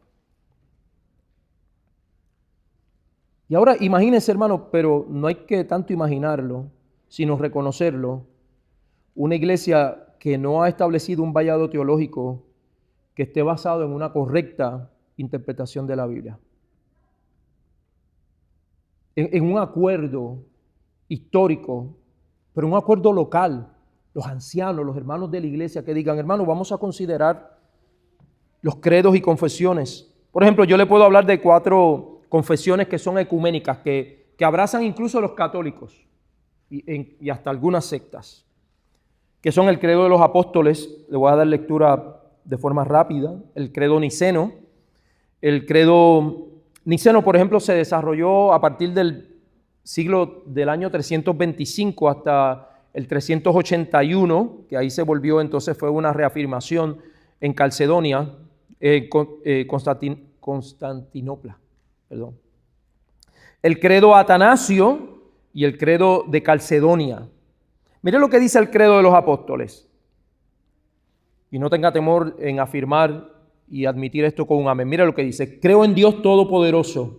Y ahora imagínense, hermano, pero no hay que tanto imaginarlo, sino reconocerlo. Una iglesia que no ha establecido un vallado teológico que esté basado en una correcta interpretación de la Biblia. En un acuerdo histórico, pero un acuerdo local. Los ancianos, los hermanos de la iglesia que digan, hermano, vamos a considerar los credos y confesiones. Por ejemplo, yo le puedo hablar de 4 confesiones que son ecuménicas, que abrazan incluso a los católicos y hasta algunas sectas, que son el credo de los apóstoles. Le voy a dar lectura de forma rápida. El credo niceno. El credo niceno, por ejemplo, se desarrolló a partir del año 325 hasta el 381, que ahí se volvió, entonces fue una reafirmación en Calcedonia, Constantinopla. Perdón. El credo atanasio y el credo de Calcedonia. Mire lo que dice el credo de los apóstoles. Y no tenga temor en afirmar y admitir esto con un amén. Mira lo que dice: creo en Dios Todopoderoso,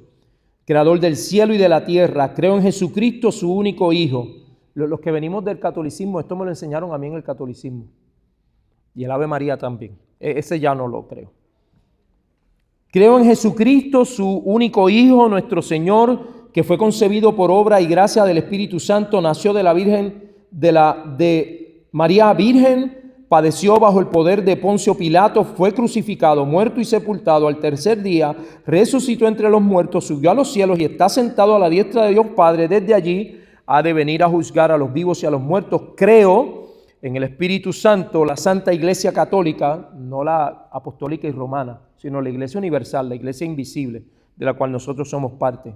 creador del cielo y de la tierra. Creo en Jesucristo, su único Hijo. Los que venimos del catolicismo, esto me lo enseñaron a mí en el catolicismo. Y el Ave María también. Ese ya no lo creo. Creo en Jesucristo, su único Hijo, nuestro Señor, que fue concebido por obra y gracia del Espíritu Santo, nació de la Virgen, de María Virgen, padeció bajo el poder de Poncio Pilato, fue crucificado, muerto y sepultado. Al tercer día resucitó entre los muertos, subió a los cielos y está sentado a la diestra de Dios Padre. Desde allí ha de venir a juzgar a los vivos y a los muertos. Creo en el Espíritu Santo, la Santa Iglesia Católica, no la apostólica y romana, sino la Iglesia Universal, la Iglesia invisible, de la cual nosotros somos parte.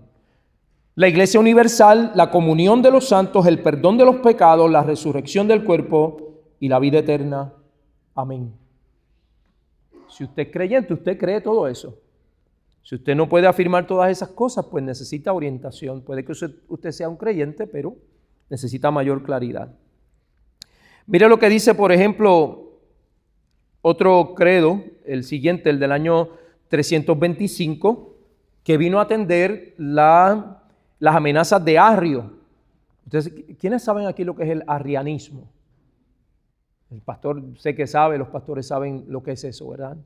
La Iglesia Universal, la comunión de los santos, el perdón de los pecados, la resurrección del cuerpo y la vida eterna. Amén. Si usted es creyente, usted cree todo eso. Si usted no puede afirmar todas esas cosas, pues necesita orientación. Puede que usted sea un creyente, pero necesita mayor claridad. Mire lo que dice, por ejemplo, otro credo, el siguiente, el del año 325, que vino a atender las amenazas de Arrio. Entonces, ¿quiénes saben aquí lo que es el arrianismo? El pastor sé que sabe, los pastores saben lo que es eso, ¿verdad?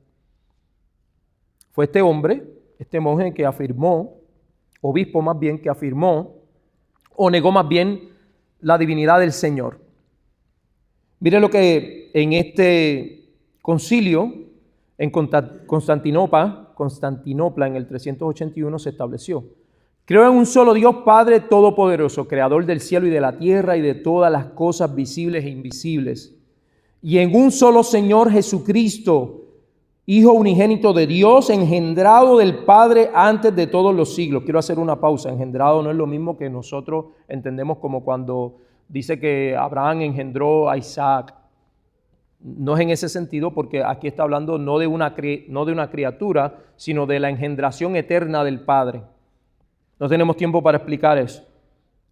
Fue este hombre, este monje que afirmó, obispo más bien, que afirmó o negó más bien la divinidad del Señor. Mire lo que en este concilio en Constantinopla en el 381 se estableció. Creo en un solo Dios Padre Todopoderoso, creador del cielo y de la tierra y de todas las cosas visibles e invisibles. Y en un solo Señor Jesucristo, Hijo unigénito de Dios, engendrado del Padre antes de todos los siglos. Quiero hacer una pausa. Engendrado no es lo mismo que nosotros entendemos como cuando dice que Abraham engendró a Isaac. No es en ese sentido, porque aquí está hablando no de una criatura, sino de la engendración eterna del Padre. No tenemos tiempo para explicar eso.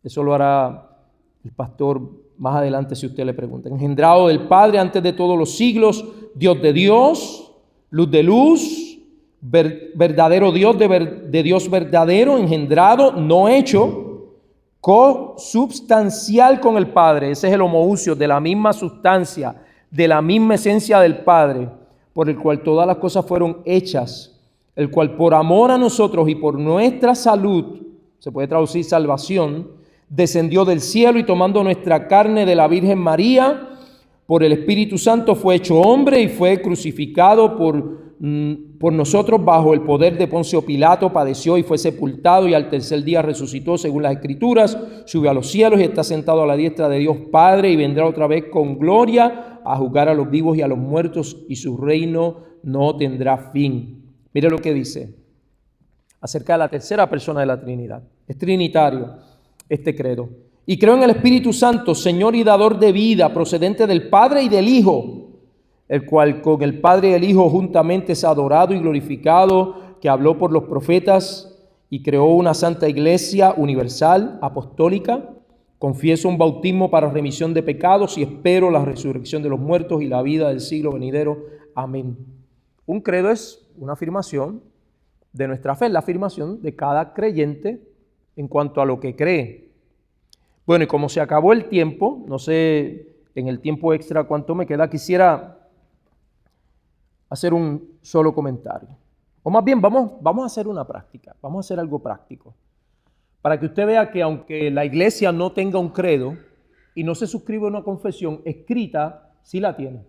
Eso lo hará el pastor más adelante si usted le pregunta. Engendrado del Padre antes de todos los siglos, Dios de Dios, luz de luz, verdadero Dios de Dios verdadero, engendrado, no hecho, consubstancial con el Padre. Ese es el homoousios, de la misma sustancia, de la misma esencia del Padre, por el cual todas las cosas fueron hechas, el cual por amor a nosotros y por nuestra salud, se puede traducir salvación, descendió del cielo y tomando nuestra carne de la Virgen María, por el Espíritu Santo fue hecho hombre y fue crucificado por nosotros bajo el poder de Poncio Pilato, padeció y fue sepultado y al tercer día resucitó según las Escrituras, subió a los cielos y está sentado a la diestra de Dios Padre y vendrá otra vez con gloria a juzgar a los vivos y a los muertos y su reino no tendrá fin. Mire lo que dice acerca de la tercera persona de la Trinidad. Es trinitario este credo. Y creo en el Espíritu Santo, Señor y dador de vida, procedente del Padre y del Hijo, el cual con el Padre y el Hijo juntamente es adorado y glorificado, que habló por los profetas y creó una santa iglesia universal, apostólica. Confieso un bautismo para remisión de pecados y espero la resurrección de los muertos y la vida del siglo venidero. Amén. Un credo es una afirmación de nuestra fe, la afirmación de cada creyente en cuanto a lo que cree. Bueno, y como se acabó el tiempo, no sé en el tiempo extra cuánto me queda, quisiera hacer un solo comentario. O más bien, vamos a hacer una práctica, vamos a hacer algo práctico. Para que usted vea que aunque la iglesia no tenga un credo y no se suscribe a una confesión escrita, sí la tiene.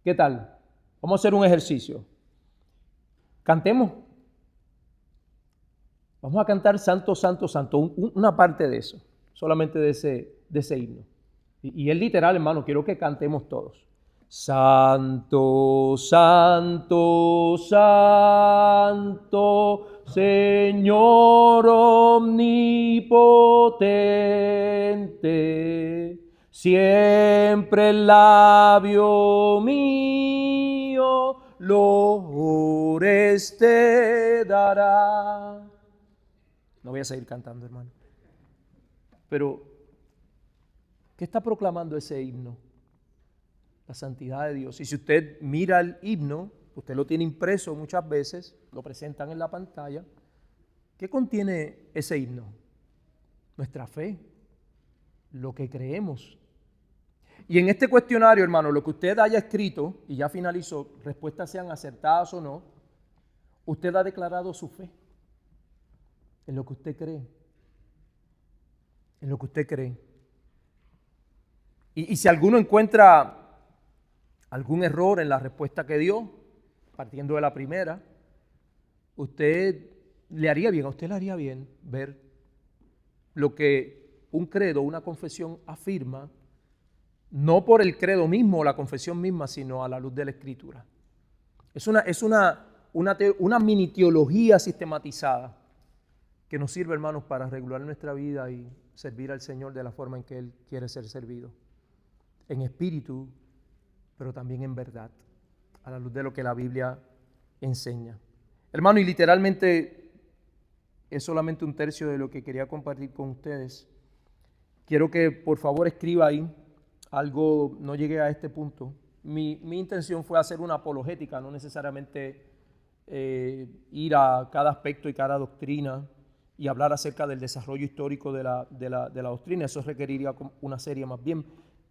¿Qué tal? Vamos a hacer un ejercicio. Cantemos. Vamos a cantar Santo, Santo, Santo, una parte de eso, solamente de ese himno. Y es literal, hermano, quiero que cantemos todos. Santo, Santo, Santo, Señor omnipotente, siempre el labio mío loores te dará. No voy a seguir cantando, hermano. Pero, ¿qué está proclamando ese himno? La santidad de Dios. Y si usted mira el himno, usted lo tiene impreso muchas veces, lo presentan en la pantalla. ¿Qué contiene ese himno? Nuestra fe, lo que creemos. Y en este cuestionario, hermano, lo que usted haya escrito, y ya finalizó, respuestas sean acertadas o no, usted ha declarado su fe en lo que usted cree. En lo que usted cree. Y si alguno encuentra algún error en la respuesta que dio, partiendo de la primera, a usted le haría bien ver lo que un credo, una confesión afirma, no por el credo mismo o la confesión misma, sino a la luz de la Escritura. Es una mini teología sistematizada que nos sirve, hermanos, para regular nuestra vida y servir al Señor de la forma en que Él quiere ser servido. En espíritu, pero también en verdad, a la luz de lo que la Biblia enseña. Hermano, y literalmente es solamente un tercio de lo que quería compartir con ustedes. Quiero que por favor escriba ahí algo, no llegué a este punto. Mi intención fue hacer una apologética, no necesariamente ir a cada aspecto y cada doctrina y hablar acerca del desarrollo histórico de la doctrina. Eso requeriría una serie más bien.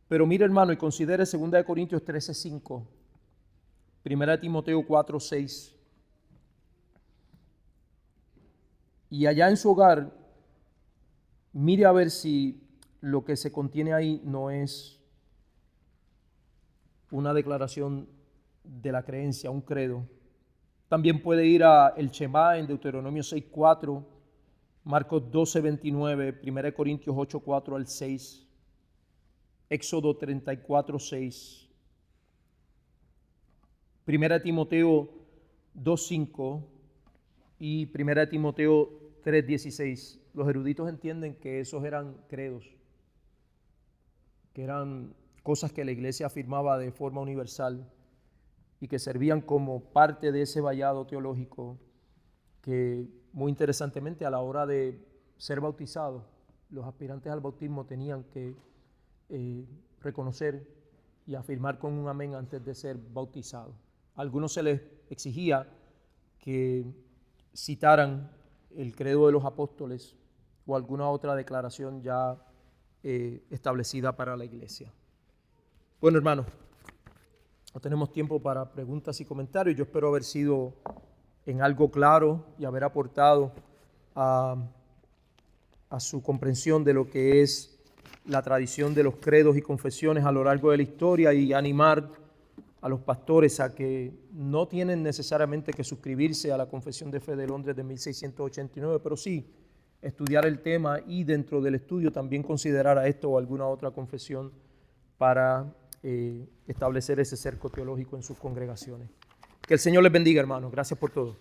Pero mire, hermano, y considere 2 Corintios 13:5, 1 Timoteo 4:6. Y allá en su hogar, mire a ver si lo que se contiene ahí no es una declaración de la creencia, un credo. También puede ir a el Shema en Deuteronomio 6:4, Marcos 12:29, 1 Corintios 8:4 al 6. Éxodo 34:6, 1 Timoteo 2:5 y 1 Timoteo 3:16. Los eruditos entienden que esos eran credos, que eran cosas que la iglesia afirmaba de forma universal y que servían como parte de ese vallado teológico que, muy interesantemente, a la hora de ser bautizados, los aspirantes al bautismo tenían que reconocer y afirmar con un amén antes de ser bautizados. A algunos se les exigía que citaran el credo de los apóstoles o alguna otra declaración ya establecida para la iglesia. Bueno, hermanos, no tenemos tiempo para preguntas y comentarios. Yo espero haber sido en algo claro y haber aportado a su comprensión de lo que es la tradición de los credos y confesiones a lo largo de la historia y animar a los pastores a que no tienen necesariamente que suscribirse a la Confesión de Fe de Londres de 1689, pero sí estudiar el tema y dentro del estudio también considerar a esto o alguna otra confesión para establecer ese cerco teológico en sus congregaciones. Que el Señor les bendiga, hermanos. Gracias por todo.